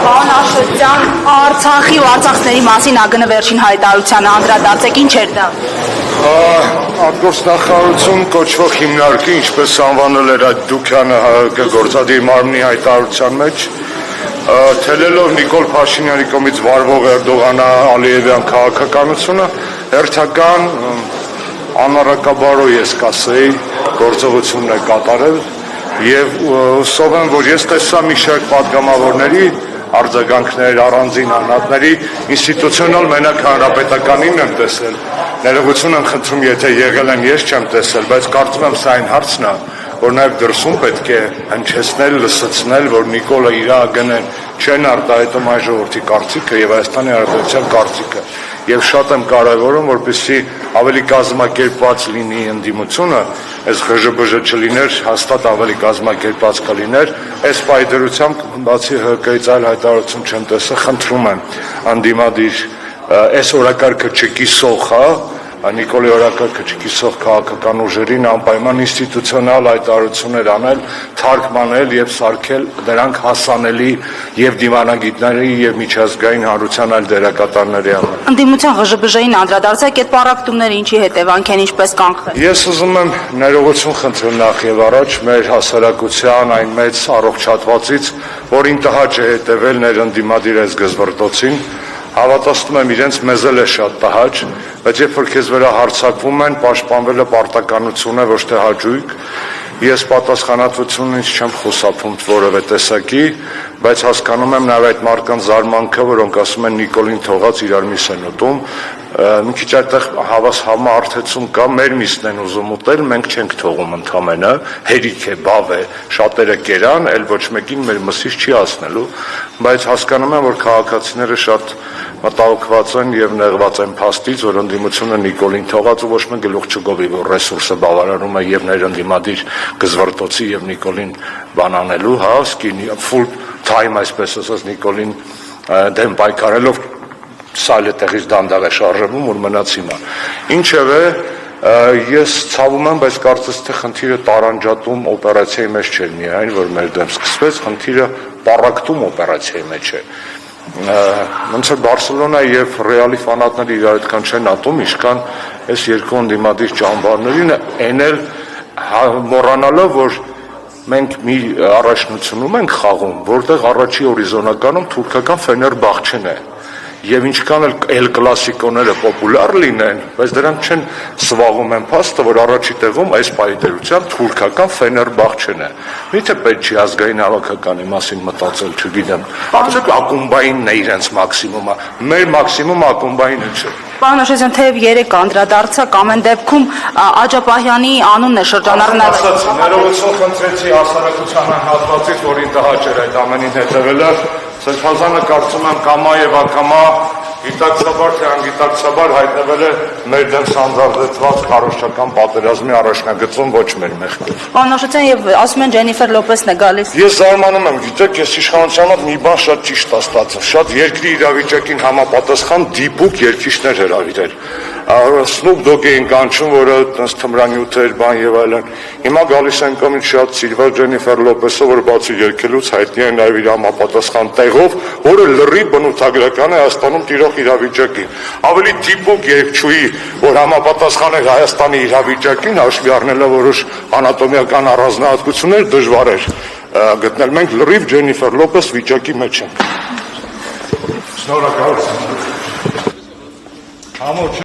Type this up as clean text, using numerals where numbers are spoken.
Պարոն Աշոտյան, Արցախի ու արցախցիների մասին ԱԳՆ վերջին հայտարարությանը անդրադարձեք, ինչ էր դա։ Արտգործնախարարություն կոչվող հիմնարկի, ինչպես անվանել էր այդ Դուքյանը ՀՀԿ գործադիր մարմնի հայտարարության մեջ, թելելով Նիկոլ Փաշինյանի կողմից վարվող Էրդողան-Ալիևյան քաղաքականությունը, հերթական անառակաբարո ես կասեի գործողությունն է կատարել եւ հուսով եմ, որ ես տեսա մի շարք պատգամավորների արձագանքներ, առանձին անհատների ինստիտուցիոնալ մենակ հանրապետականին եմ տեսել, ներողություն եմ խնդրում, եթե եղել եմ ես չեմ տեսել, բայց կարծում եմ սա այն հարցն է, որ նաև դրսում պետք է հնչեցնել, լսեցնել, որ Նիկոլը իր ԱԳՆ-ն չեն արտահայտում այն ժողովրդի կարծիքը եւ Հայաստանի Հանրապետության կարծիքը եւ շատ եմ կարեւորում, որպեսզի ավելի կազմակերպված լինի ընդդիմությունը, այս ՂԺԲԺ չլիներ, հաստատ ավելի կազմակերպված կլիներ, այս պայդրությամբ բացի ՀԿ-ից այլ հայտարարություն չեմ տեսել, խնդրում եմ անդիմադիր այս օրակարգը չկիսող, Նիկոլի օրակարգը չկիսող քաղաքական ուժերին անպայման ինստիտուցիոնալ հայտարարություններ անել, թարգմանել եւ սարքել դրանք հասանելի եւ դիվանագիտների եւ միջազգային հանրության այլ դերակատարների համար։ Ընդդիմության ՂԺԲԺ-ին անդրադարձեք, այդ պարակտումները ինչի հետևանք են, ինչպես կանխել։ Ես ուզում եմ ներողություն խնդրել նախ եւ առաջ մեր հասարակության այն մեծ առողջատվածից, որին տհաճ է հետևել ներընդդիմադիր այս գզվռտոցին, հավատացնում եմ իրենց մեզ էլ է շատ տհաճ, բայց երբ որ քեզ վրա հարձակվում են, պաշտպանվելը պարտականություն է, ոչ թե հաճույք, ես պատասխանատվությունից չեմ խուսափում որևէ տեսակի, բայց հասկանում եմ նաև այդ մարդկանց զարմանքը, որոնք ասում են Նիկոլին թողած իրար միս են ուտում, մի քիչ այդտեղ համարտեցում կա, մեր միսն են ուզում ուտել, մենք չենք թողում ընդամենը, հերիք է, բավ է, շատերը կերան, էլ ոչ մեկին մեր մսից չի ասնելու, բայց հասկանում եմ, որ քաղաքացիները շատ մտահոգված են եւ նեղված են փաստից, որ ընդդիմությունը Նիկոլին թողած ու ոչ մեկ գլուխ չգովի, որ ռեսուրսը բավարարում է եւ ներընդդիմադիր գզվռտոցի եւ Նիկոլին բանանելու, սկինի full time, այսպես ասած, Նիկոլին դեմ պայքարելով սայլը տեղից դանդաղ է շարժվում, որ մնաց հիմա։ Ինչևէ, ես ցավում եմ, բայց կարծես թե խնդիրը տարանջատում օպերացիայի մեջ չէր միայն, որ մեր դեմ սկսվեց, խնդիրը պարակտում օպերացիայի մեջ է։ Ոնց որ Բարսելոնա եւ Ռեալի ֆանատները իրար այդքան չեն ատում, ինչքան այս երկու ընդդիմադիր ճամբարներին են էլ մոռանալով, որ մենք մի առաջնությունում ենք խաղում, որտեղ առաջի հորիզոնականում թուրքական Ֆեներբախչեն է։ Եվ ինչքան էլ կլասիկոները պոպուլար լինեն, բայց դրանք չեն սվաղում են փաստը, որ առաջի տեղում այս պայդերությամբ թուրքական Ֆեներբախչեն է։ Միթե պետք չի ազգային հավաքականի մասին մտածել, չգիտեմ։ Արդյոք ակումբայինն է իրենց մաքսիմումը, մեր մաքսիմումը ակումբայինը չէ։ Պարոն Աշոտյան, թեև 3 անդրադարձակ, ամեն դեպքում Աջապահյանի անունն է շրջանառնած։ Ներողություն խնդրեցի հասարակության հատվածից, որին տհաճ էր այդ ամենին հետևելը, Սրբազանը կարծում եմ կամա եւ ակամա գիտակցաբար թե անգիտակցաբար հայտնվել է մեր դեմ սանձազդեցված քարոզչական պատերազմի առաջնագծում ոչ մեր մեղքով։ Պարոն Աշոտյան, եւ ասում են Ջենիֆեր Լոպեսն է գալիս։ Ես զարմանում եմ, գիտեք, ես իշխանության մոտ մի բան շատ ճիշտ է ստացել, շատ երկրի իրավիճակին համապատասխան դիպուկ երկիշներ հրավիրել։ Սնուպ Դոգ էին կանչում, որը թմրանյութ էր, բան եւ այլն։ Հիմա գալիս են կամից շատ սիրված Ջենիֆեր Լոպեսը, որ բացի երկելուց հայտնի է նաեւ իր համապատասխան տեղով, որը լրիվ բնութագրական է Հայաստանում տիրող իրավիճակին։ Ավելի դիպուկ երկչուի, որ համապատասխան է Հայաստանի իրավիճակին, հաշվի առնելով որոշ անատոմիական առանձնահատկություններ, դժվար էր գտնել։ Մենք լրիվ Ջենիֆեր Լոպես վիճակի մեջ ենք։ Շնորհակալություն։